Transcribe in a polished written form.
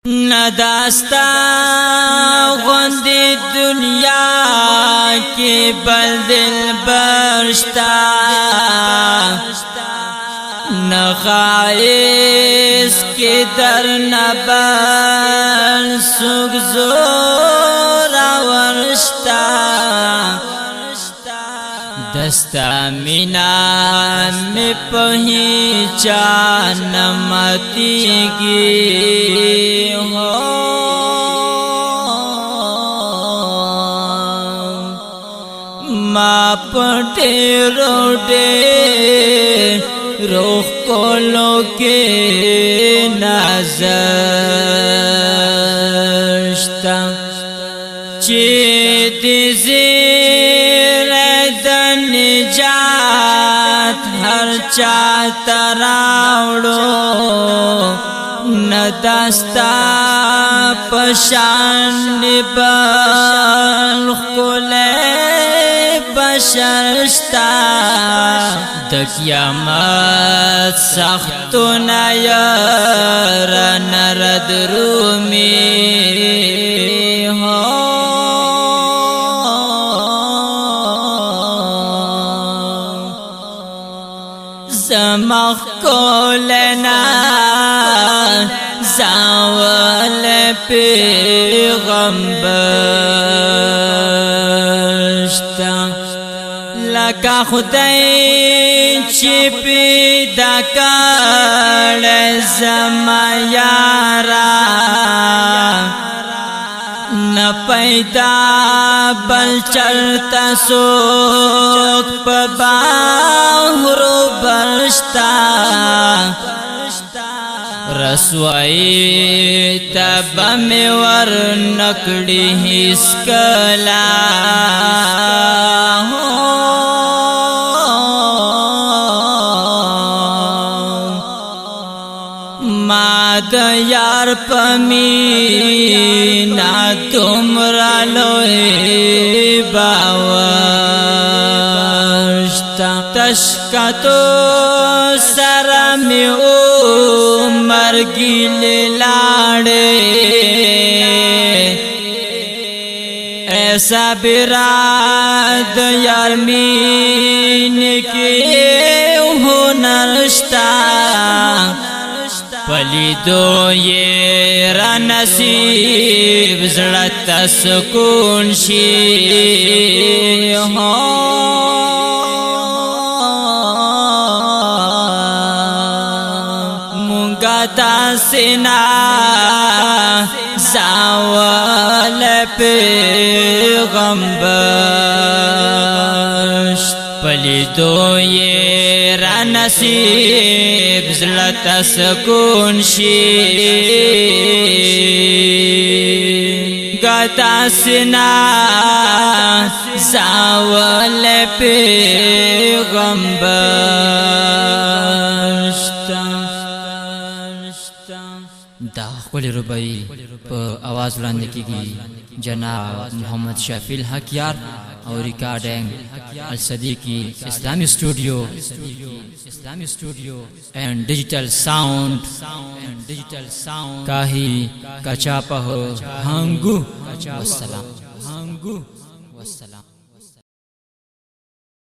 نداستا غندی دنیا کی بل دل برشتا نخائس کی در نبل سوگ زورا ورشتا دستا مینا میں پہی چان متی گی ہو ما پٹے روڈے روح کولو کے نازشتا چی دیزیر نجات ہر چاہتا راوڑو نداستا پشان بل خلے بشرشتا د قیامت سختو نیر نرد رومی ہو زمخ کولنا زاول پیغمبرشتا لکا خدای چی پیدا کړ زما یارا نہ پیدا بل چلتا سوک پا باہرو برشتا رسوائی تب میں ورنکڑی حس کلا ماد یار پمینا تمرا لوی باورشتا تشکتو سرمی عمر گیل لاڑے ایسا براد یار مین کی ہنرشتا پلی دو یہ را نصیب زڑتا سکون شی ہو مونگا تاسنا زاول پیغمبرشت پلی دو یہ را نصیب زلتا سکون شی گتا سنا زاول پیغمبرشتا دا خپل ربائی په आवाज وړاندې کیږي جناب محمد شفیع الحق یار اور ریکارڈنگ الصدیقی اسلامی اسٹوڈیو اینڈ ڈیجیٹل ساؤنڈ کاہی کچاپہ ہنگو والسلام